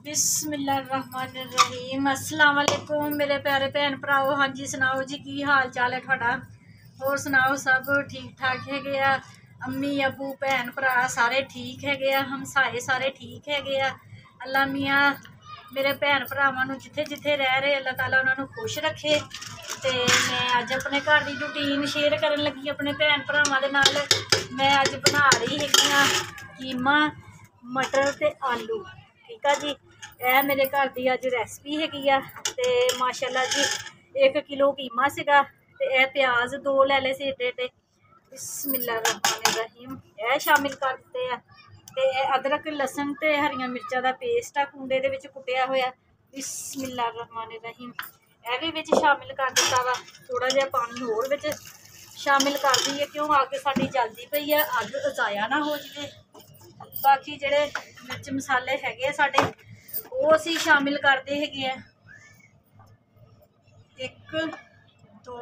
बिस्मिल्लाहिर्रहमानिर्रहीम। अस्सलाम वालेकुम मेरे प्यारे भैन भराओ। हाँ जी सुनाओ जी की हाल चाल है थोड़ा, और सुनाओ सब ठीक ठाक है गया। अम्मी अबू भैन भरा सारे ठीक है गया, हमसाए सारे ठीक है गया। अल्लाह मियाँ मेरे भैन भरावां जिथे जिथे रह रहे अल्लाह ताला उन्होंने खुश रखे। तो मैं अज अपने घर की रूटीन शेयर करन लगी अपने भैन भरावां दे नाल। मैं अज बना रही है कीमा मटर ते आलू। ठीक है जी, यह मेरे घर की अज रेसिपी हैगी आ। ते माशाल्लाह जी 1 किलो कीमा सीगा ते यह प्याज 2 लै ले से एडे एडे। बिस्मिल्लाहिर्रहमानिर्रहीम यह शामिल कर दिते हैं। ते अदरक लसन ते हरियां मिर्चां दा पेस्ट आ कुंडे दे विच कुटिया होया। बिस्मिल्लाहिर्रहमानिर्रहीम यह भी विच शामिल कर दिता वा। थोड़ा जिहा पानी होर विच शामिल कर दईए क्यों अग साडी जलदी पई है, अग ज़ाया ना हो जाए। बाकी जेडे मिर्च मसाले हैगे साडे वो असी शामिल करते है। 1 2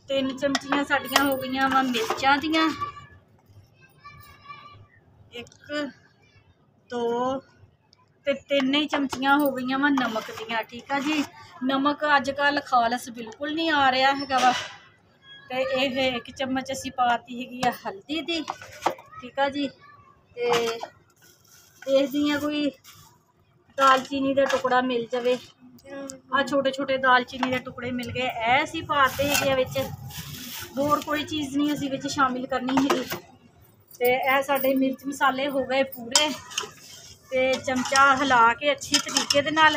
3 चमचियां साडियां हो गई वा मिर्चां दियां। 1 2 ते 3 ही चमचियां हो गई वा नमक दियां। ठीक है जी, नमक अजकल खालस बिल्कुल नहीं आ रहा है वा। तो यह 1 चम्मच असी पाती है हल्दी दी। ठीक है जी, देखदी कोई दालचीनी का टुकड़ा मिल जाए। आ छोटे छोटे दालचीनी के टुकड़े मिल गए, ऐ असी पाते है विच। होर कोई चीज़ नहीं असी विच शामिल करनी है। तो यह साडे मिर्च मसाले हो गए पूरे। तो चमचा हिला के अच्छी तरीके दे नाल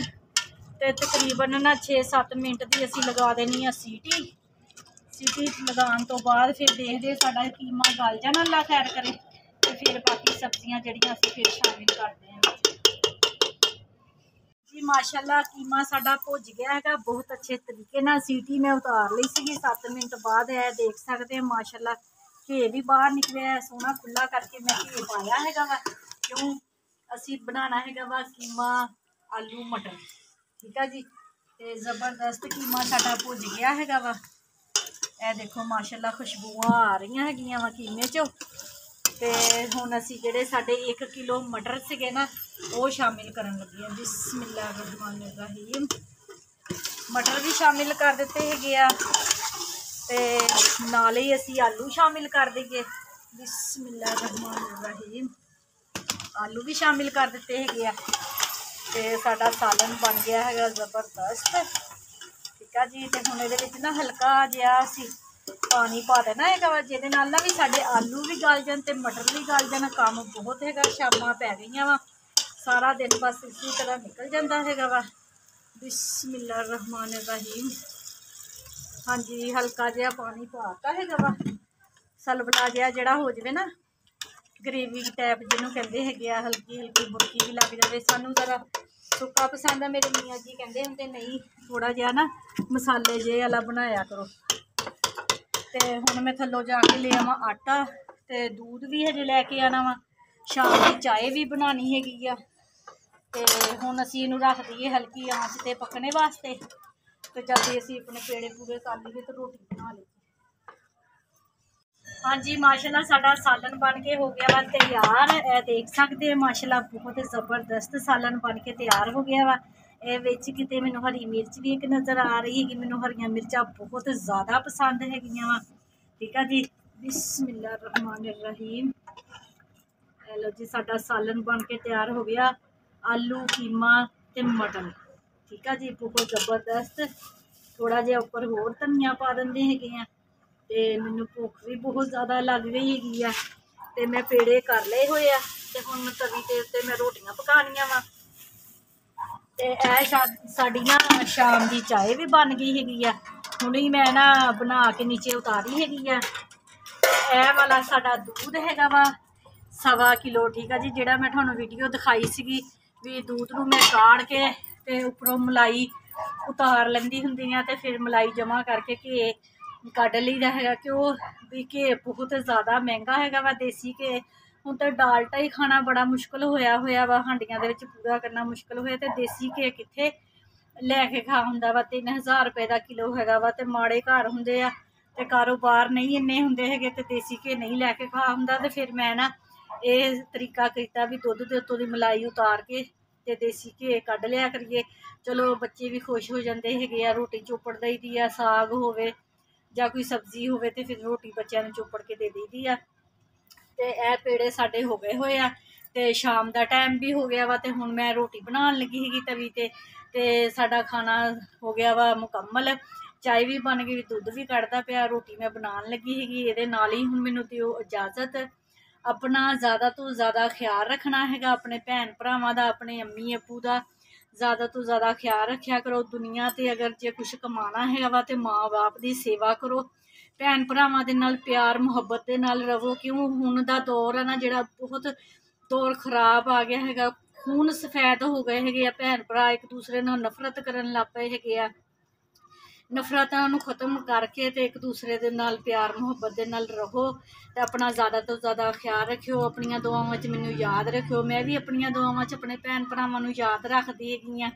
ते तकरीबन ना 6-7 मिनट की असी लगा देनी है सीटी। सीटी लगाने तो बाद फिर देखते साडा कीमा गल जाना अल्लाह खैर करे। तो फिर बाकी सब्जियां जड़ियां असी फिर शामिल करते हैं जी। माशाल्लाह कीमा साडा भुज गया है बहुत अच्छे तरीके ना। सीटी मैं उतार ली सी 7 मिनट बाद। है देख सकते हैं माशाल्लाह घे भी बाहर निकले है सोहना खुला करके मैं घे पाया है वा। क्यों असी बनाना है वा कीमा आलू मटर। ठीक है जी, तो जबरदस्त कीमा साडा भुज गया है वा। यह देखो माशाल्लाह खुशबुआं आ रही है वा कीमे चो। तो हुण असी जिहड़े साडे 1 किलो मटर सीगे ना वो शामिल करन लगी हैं। बिस्मिल्लाहिर्रहमानिर्रहीम मटर भी शामिल कर दिते है। तो नाल ही असी आलू शामिल कर दईए। बिस्मिल्लाहिर्रहमानिर्रहीम आलू भी शामिल कर दिते है। तो साडा सालन बन गया है जबरदस्त। ठीक है जी, तो हुण इहदे विच ना हल्का जिहा असी पानी पा देना है जिहदे नाल ना भी साडे आलू भी गल जान ते मटर भी गल जान। काम बहुत है, शामां पै गई वा, सारा दिन बस इसी तरह निकल जाता है वा। बिस्मिल्लाहिर्रहमानिर्रहीम हाँ जी, हल्का जिहा पानी पाता है वा, सलबला जिहा जिहड़ा हो जाए ना, ग्रेवी टाइप जिन्होंने कहते हैं। हल्की हल्की बुरकी भी लग जाए। सानू जरा सुक्का पसंद है, मेरे मियाँ जी कहते होंगे नहीं थोड़ा जिहा ना मसाले जे वाला बनाया करो। तो हुण मैं थल्लों जाके ले आवां आटा, तो दूध भी हजे लैके आना वा, शाम की चाय भी बनानी हैगी आ। तो हुण असीं इहनूं रख दईए हल्की आंच ते पकने वास्ते। तो जब असीं अपने पेड़े पूरे कर लईए तो रोटी बना लईए। हाँ जी माशाल्लाह साडा सालन बन के हो गया वा तैयार। देख सकते हैं माशाल्लाह बहुत ज़बरदस्त सालन बन के तैयार हो गया वा। किते मैनूं हरी मिर्च भी एक नज़र आ रही है, मैनूं हरियां मिर्चां बहुत ज़्यादा पसंद हैगियां वा। ठीक है जी, बिस्मिल्लाहिर्रहमानिर्रहीम लो जी साडा सालन बन के तैयार हो गया आलू कीमा ते मटर। ठीक है जी, बहुत ज़बरदस्त। थोड़ा जिहा उपर होर धनिया पा देंदे हैगे आ। तो मैनू भुख भी बहुत ज़्यादा लग गई हैगी आ। तो मैं पेड़े कर लए हुए आ ते हुण तवी ते उत्ते मैं रोटियां पकानियां वा। तो साडी ना शाम की चाय भी बन गई हैगी आ। हुणे ही मैं ना बना के नीचे उतारी हैगी आ। यह वाला साडा दूध हैगा वा 1.25 किलो। ठीक है जी, जिहड़ा मैं तुहानूं वीडियो दिखाई सीगी भी दूध नूं मैं काढ़ के ते उपरों मलाई उतार लैंदी हुंदी आ ते फिर मलाई जमा करके घे कढ़ लईदा है। क्यों भी घे बहुत ज़्यादा महंगा है वा, देसी घे हुण तो डालडा ही खाना बड़ा मुश्किल होया वा, हांडियां दे विच पूरा करना मुश्किल होया। तो देसी घे कित्थे लैके खा हुंदा वा, 3000 रुपए का किलो हैगा वा। ते माड़े घर हुंदे आ ते कारोबार नहीं इन्ने हुंदे हैगे ते देसी घे नहीं लैके खा हुंदा। ते फिर मैं ना ये तरीका किया भी दुध दे उत्तों दी मलाई उतार के ਤੇ ਦੇਸੀ ਘੀ ਕੱਢ ਲਿਆ ਕਰੀਏ। ਚਲੋ ਬੱਚੇ ਵੀ ਖੁਸ਼ ਹੋ ਜਾਂਦੇ ਹੈਗੇ ਆ। ਰੋਟੀ ਚੋਪੜ ਦਈਦੀ ਆ, ਸਾਗ ਹੋਵੇ ਜਾਂ ਕੋਈ ਸਬਜ਼ੀ ਹੋਵੇ ਤੇ ਫਿਰ ਰੋਟੀ ਬੱਚਿਆਂ ਨੂੰ ਚੋਪੜ ਕੇ ਦੇ ਦਈਦੀ ਆ। ਤੇ ਇਹ ਪੇੜੇ ਸਾਡੇ ਹੋ ਗਏ ਹੋਏ ਆ ਤੇ ਸ਼ਾਮ ਦਾ ਟਾਈਮ ਵੀ ਹੋ ਗਿਆ ਵਾ ਤੇ ਹੁਣ ਮੈਂ ਰੋਟੀ ਬਣਾਉਣ ਲੱਗੀ ਸੀਗੀ ਤਵੀ ਤੇ ਸਾਡਾ ਖਾਣਾ ਹੋ ਗਿਆ ਵਾ ਮੁਕੰਮਲ। ਚਾय भी बन गई, दुध भी कढ़दा पिया, रोटी मैं बनाने लगी हैगी। ये नाल ही हुण मैनूं दिओ इजाजत। अपना ज़्यादा तो ज़्यादा ख्याल रखना हैगा, अपने भैन भरावां दा, अपने अम्मी अब्बू दा ज़्यादा तो ज़्यादा ख्याल रखा करो। दुनिया ते अगर जे कुछ कमाना है वा ते माँ बाप की सेवा करो, भैन भरावां दे नाल प्यार मुहब्बत दे नाल रवो। क्यों हुण दा दौर है ना जिहड़ा बहुत दौर खराब आ गया हैगा। खून सफैद हो गए हैगे आ, भैन भरा एक दूसरे नाल नफरत करन लग पए हैगे आ। नफरतां नूं खत्म करके ते एक दूसरे दे नाल प्यार मुहब्बत दे नाल रहो ते अपना ज़्यादा तो ज़्यादा ख्याल रखियो। अपनियां दुआवां च मैनूं याद रखियो, मैं भी अपनियां दुआवां च अपने भैन भरावां नूं याद रखदी हैगी आं।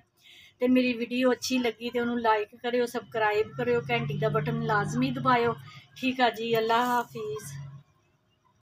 ते मेरी वीडियो अच्छी लगी तो उन्होंने लाइक करियो, सबसक्राइब करियो, घंटी का बटन लाजमी दबायो। ठीक है जी, अल्लाह हाफिज़।